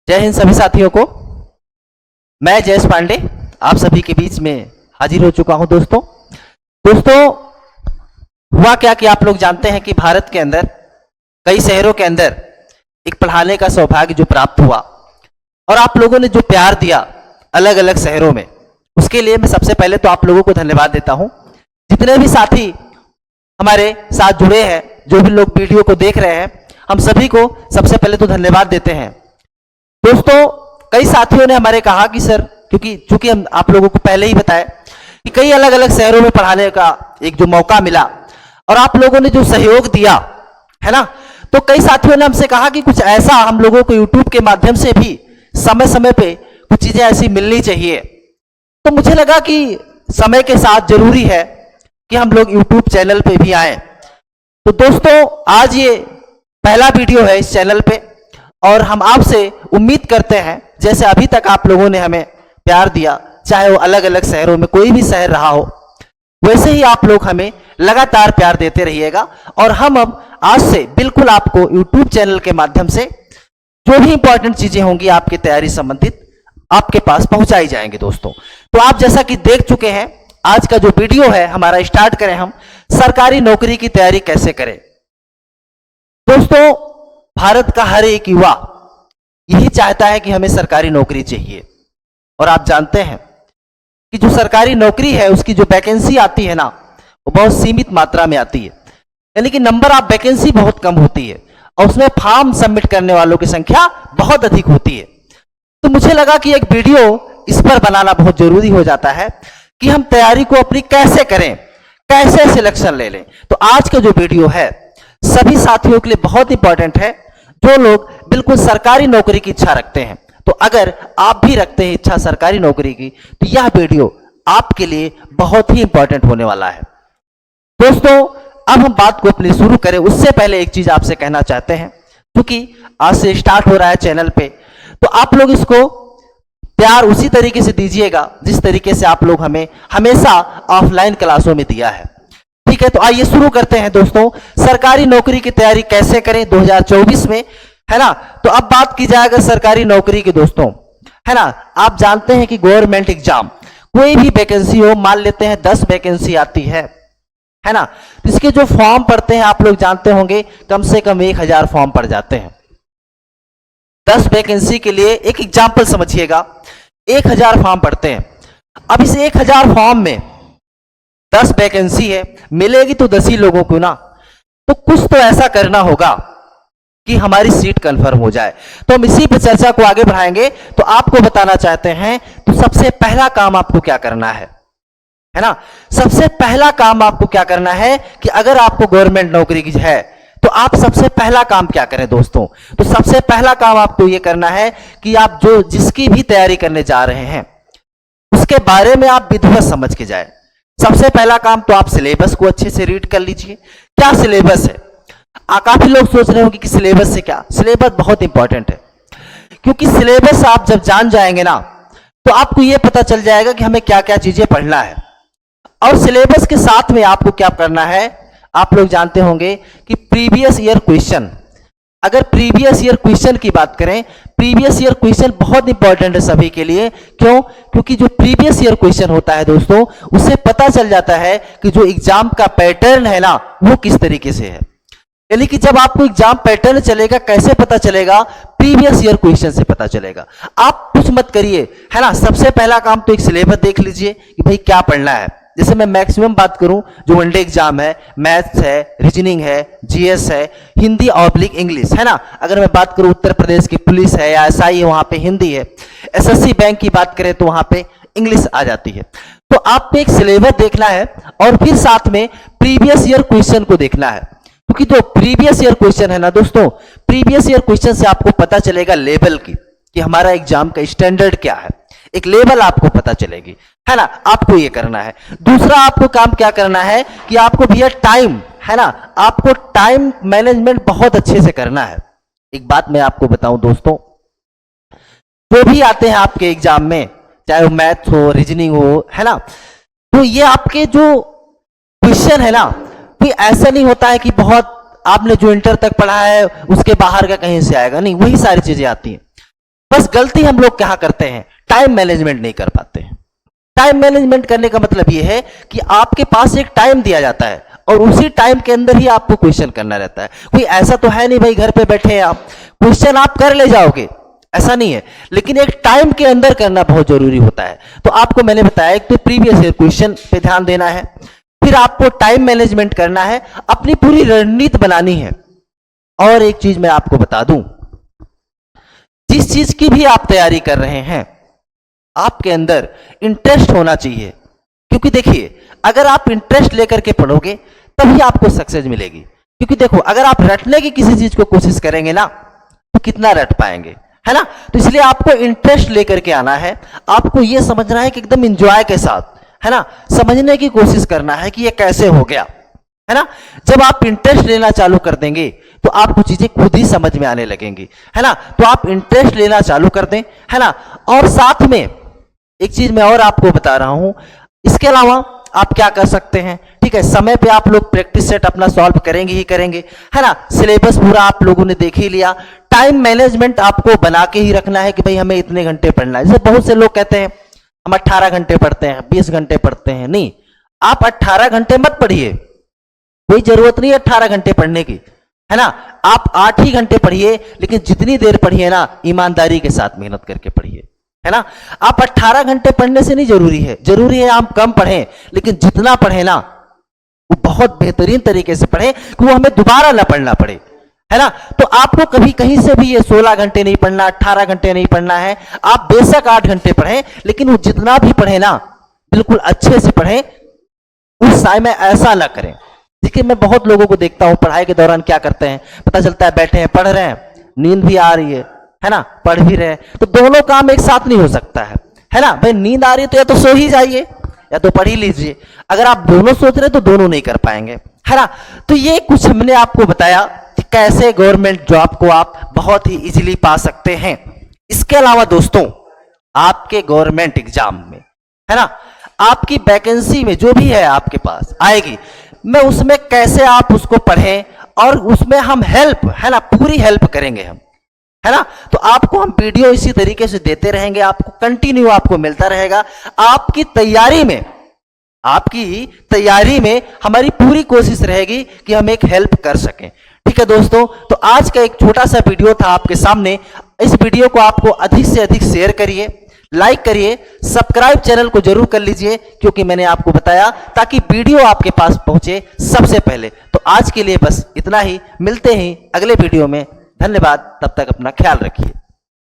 जय हिंद सभी साथियों को। मैं जयेश पांडे आप सभी के बीच में हाजिर हो चुका हूं। दोस्तों हुआ क्या कि आप लोग जानते हैं कि भारत के अंदर कई शहरों के अंदर एक पढ़ाने का सौभाग्य जो प्राप्त हुआ और आप लोगों ने जो प्यार दिया अलग अलग शहरों में, उसके लिए मैं सबसे पहले तो आप लोगों को धन्यवाद देता हूं। जितने भी साथी हमारे साथ जुड़े हैं, जो भी लोग वीडियो को देख रहे हैं, हम सभी को सबसे पहले तो धन्यवाद देते हैं। दोस्तों कई साथियों ने हमारे कहा कि सर, चूंकि हम आप लोगों को पहले ही बताया कि कई अलग अलग शहरों में पढ़ाने का एक जो मौका मिला और आप लोगों ने जो सहयोग दिया है ना, तो कई साथियों ने हमसे कहा कि कुछ ऐसा हम लोगों को यूट्यूब के माध्यम से भी समय समय पे कुछ चीजें ऐसी मिलनी चाहिए। तो मुझे लगा कि समय के साथ जरूरी है कि हम लोग यूट्यूब चैनल पे भी आए। तो दोस्तों आज ये पहला वीडियो है इस चैनल पे और हम आपसे उम्मीद करते हैं जैसे अभी तक आप लोगों ने हमें प्यार दिया, चाहे वो अलग अलग शहरों में कोई भी शहर रहा हो, वैसे ही आप लोग हमें लगातार प्यार देते रहिएगा। और हम अब आज से बिल्कुल आपको YouTube चैनल के माध्यम से जो भी इंपॉर्टेंट चीजें होंगी आपकी तैयारी संबंधित आपके पास पहुंचाई जाएंगे। दोस्तों तो आप जैसा कि देख चुके हैं, आज का जो वीडियो है हमारा, स्टार्ट करें हम सरकारी नौकरी की तैयारी कैसे करें। दोस्तों भारत का हर एक युवा यही चाहता है कि हमें सरकारी नौकरी चाहिए और आप जानते हैं कि जो सरकारी नौकरी है उसकी जो वैकेंसी आती है ना, वो बहुत सीमित मात्रा में आती है, यानी कि नंबर ऑफ वैकेंसी बहुत कम होती है और उसमें फॉर्म सबमिट करने वालों की संख्या बहुत अधिक होती है। तो मुझे लगा कि एक वीडियो इस पर बनाना बहुत जरूरी हो जाता है कि हम तैयारी को अपनी कैसे करें, कैसे सिलेक्शन ले लें। तो आज का जो वीडियो है सभी साथियों के लिए बहुत इंपॉर्टेंट है, जो लोग बिल्कुल सरकारी नौकरी की इच्छा रखते हैं। तो अगर आप भी रखते हैं इच्छा सरकारी नौकरी की, तो यह वीडियो आपके लिए बहुत ही इंपॉर्टेंट होने वाला है। दोस्तों अब हम बात को अपनी शुरू करें, उससे पहले एक चीज आपसे कहना चाहते हैं, क्योंकि आज से स्टार्ट हो रहा है चैनल पे, तो आप लोग इसको प्यार उसी तरीके से दीजिएगा जिस तरीके से आप लोग हमें हमेशा ऑफलाइन क्लासों में दिया है। ठीक है, तो आइए शुरू करते हैं। दोस्तों सरकारी नौकरी की तैयारी कैसे करें 2024 में, है ना। तो अब बात की जाएगा सरकारी नौकरी की। दोस्तों है ना, आप जानते हैं कि गवर्नमेंट एग्जाम कोई भी वैकेंसी हो, मान लेते हैं 10 वैकेंसी आती है ना, तो इसके जो फॉर्म पड़ते हैं आप लोग जानते होंगे, कम से कम 1000 फॉर्म पड़ जाते हैं 10 वैकेंसी के लिए। एक एग्जाम्पल समझिएगा, 1000 फॉर्म पड़ते हैं। अब इस 1000 फॉर्म में 10 वैकेंसी है, मिलेगी तो 10 ही लोगों को ना, तो कुछ तो ऐसा करना होगा कि हमारी सीट कंफर्म हो जाए। तो हम इसी पर चर्चा को आगे बढ़ाएंगे। तो आपको बताना चाहते हैं, तो सबसे पहला काम आपको क्या करना है ना, सबसे पहला काम आपको क्या करना है कि अगर आपको गवर्नमेंट नौकरी की है तो आप सबसे पहला काम क्या करें। दोस्तों तो सबसे पहला काम आपको यह करना है कि आप जिसकी भी तैयारी करने जा रहे हैं उसके बारे में आप विधिवत समझ के जाए। सबसे पहला काम तो आप सिलेबस को अच्छे से रीड कर लीजिए। क्या सिलेबस है, काफी लोग सोच रहे होंगे कि सिलेबस से क्या, सिलेबस बहुत इंपॉर्टेंट है, क्योंकि सिलेबस आप जब जान जाएंगे ना, तो आपको यह पता चल जाएगा कि हमें क्या क्या चीजें पढ़ना है। और सिलेबस के साथ में आपको क्या करना है, आप लोग जानते होंगे कि प्रीवियस ईयर क्वेश्चन, अगर प्रीवियस ईयर क्वेश्चन की बात करें, प्रीवियस ईयर क्वेश्चन बहुत इंपॉर्टेंट है सभी के लिए। क्यों? क्योंकि जो प्रीवियस ईयर क्वेश्चन होता है दोस्तों, उससे पता चल जाता है कि जो एग्जाम का पैटर्न है ना, वो किस तरीके से है। यानी कि जब आपको एग्जाम पैटर्न चलेगा, कैसे पता चलेगा, प्रीवियस ईयर क्वेश्चन से पता चलेगा। आप कुछ मत करिए, है ना, सबसे पहला काम तो एक सिलेबस देख लीजिए कि भाई क्या पढ़ना है। जैसे मैं मैक्सिमम बात करूं, जो वनडे एग्जाम है, मैथ्स है, रीजनिंग है, जीएस है, हिंदी ऑब्लिक इंग्लिश, है ना। अगर मैं बात करूं उत्तर प्रदेश की पुलिस है या एसआई है, वहां पे हिंदी है। एसएससी बैंक की बात करें तो वहां पे इंग्लिश आ जाती है। तो आपको एक सिलेबस देखना है और फिर साथ में प्रीवियस ईयर क्वेश्चन को देखना है, क्योंकि जो प्रीवियस ईयर क्वेश्चन है ना दोस्तों, प्रीवियस ईयर क्वेश्चन से आपको पता चलेगा लेवल की, कि हमारा एग्जाम का स्टैंडर्ड क्या है, एक लेवल आपको पता चलेगी, है ना। आपको ये करना है। दूसरा आपको काम क्या करना है कि आपको भैया टाइम, है ना, आपको टाइम मैनेजमेंट बहुत अच्छे से करना है। एक बात मैं आपको बताऊं दोस्तों, जो भी आते हैं आपके एग्जाम में, चाहे वो मैथ्स हो, रीजनिंग हो, है ना, तो ये आपके जो क्वेश्चन है ना, कोई ऐसा नहीं होता है कि बहुत आपने जो इंटर तक पढ़ा है उसके बाहर का कहीं से आएगा, नहीं, वही सारी चीजें आती हैं। बस गलती हम लोग क्या करते हैं, टाइम मैनेजमेंट नहीं कर पाते हैं। टाइम मैनेजमेंट करने का मतलब यह है कि आपके पास एक टाइम दिया जाता है और उसी टाइम के अंदर ही आपको क्वेश्चन करना रहता है। कोई ऐसा तो है नहीं भाई घर पे बैठे हैं आप क्वेश्चन आप कर ले जाओगे, ऐसा नहीं है, लेकिन एक टाइम के अंदर करना बहुत जरूरी होता है। तो आपको मैंने बताया एक तो प्रीवियस ईयर क्वेश्चन पे ध्यान देना है, फिर आपको टाइम मैनेजमेंट करना है, अपनी पूरी रणनीति बनानी है। और एक चीज मैं आपको बता दूं, जिस चीज की भी आप तैयारी कर रहे हैं आपके अंदर इंटरेस्ट होना चाहिए। क्योंकि देखिए अगर आप इंटरेस्ट लेकर के पढ़ोगे तभी आपको सक्सेस मिलेगी। क्योंकि देखो अगर आप रटने की किसी चीज को कोशिश करेंगे ना तो कितना रट पाएंगे, है ना। तो इसलिए आपको इंटरेस्ट लेकर के आना है, आपको यह समझना है कि एकदम एंजॉय के साथ, है ना, समझने की कोशिश करना है कि ये कैसे हो गया, है ना। जब आप इंटरेस्ट लेना चालू कर देंगे तो आपको चीजें खुद ही समझ में आने लगेंगी, है ना। तो आप इंटरेस्ट लेना चालू कर दें, है ना। और साथ में एक चीज मैं और आपको बता रहा हूं, इसके अलावा आप क्या कर सकते हैं, ठीक है, समय पे आप लोग प्रैक्टिस सेट अपना सॉल्व करेंगे ही करेंगे, है ना। सिलेबस पूरा आप लोगों ने देख ही लिया। टाइम मैनेजमेंट आपको बना के ही रखना है कि भाई हमें इतने घंटे पढ़ना है। जैसे बहुत से लोग कहते हैं हम 18 घंटे पढ़ते हैं, 20 घंटे पढ़ते हैं। नहीं, आप 18 घंटे मत पढ़िए, कोई जरूरत नहीं है 18 घंटे पढ़ने की, है ना। आप 8 ही घंटे पढ़िए, लेकिन जितनी देर पढ़िए ना ईमानदारी के साथ मेहनत करके पढ़िए, है ना। आप 18 घंटे पढ़ने से नहीं जरूरी है आप कम पढ़ें, लेकिन जितना पढ़े ना वो बहुत बेहतरीन तरीके से पढ़ें कि वो हमें दोबारा ना पढ़ना पड़े, है ना। तो आपको कभी कहीं से भी ये 16 घंटे नहीं पढ़ना, 18 घंटे नहीं पढ़ना है। आप बेशक 8 घंटे पढ़ें, लेकिन वो जितना भी पढ़े ना बिल्कुल अच्छे से पढ़ें, उस समय ऐसा ना करें। देखिए मैं बहुत लोगों को देखता हूं पढ़ाई के दौरान क्या करते हैं, पता चलता है बैठे हैं पढ़ रहे हैं, नींद भी आ रही है ना, पढ़ भी रहे हैं, तो दोनों काम एक साथ नहीं हो सकता है ना। भाई नींद आ रही है तो या तो सो ही जाइए या तो पढ़ ही लीजिए। अगर आप दोनों सोच रहे तो दोनों नहीं कर पाएंगे, है ना। तो ये कुछ हमने आपको बताया कि कैसे गवर्नमेंट जॉब को आप बहुत ही इजीली पा सकते हैं। इसके अलावा दोस्तों आपके गवर्नमेंट एग्जाम में, है ना, आपकी वैकेंसी में जो भी है आपके पास आएगी, मैं उसमें कैसे आप उसको पढ़ें और उसमें हम हेल्प, है ना, पूरी हेल्प करेंगे हम, है ना। तो आपको हम वीडियो इसी तरीके से देते रहेंगे, आपको कंटिन्यू आपको मिलता रहेगा। आपकी तैयारी में हमारी पूरी कोशिश रहेगी कि हम एक हेल्प कर सकें, ठीक है दोस्तों। तो आज का एक छोटा सा वीडियो था आपके सामने। इस वीडियो को आपको अधिक से अधिक शेयर करिए, लाइक करिए, सब्सक्राइब चैनल को जरूर कर लीजिए, क्योंकि मैंने आपको बताया ताकि वीडियो आपके पास पहुंचे सबसे पहले। तो आज के लिए बस इतना ही, मिलते हैं अगले वीडियो में। धन्यवाद, तब तक अपना ख्याल रखिए।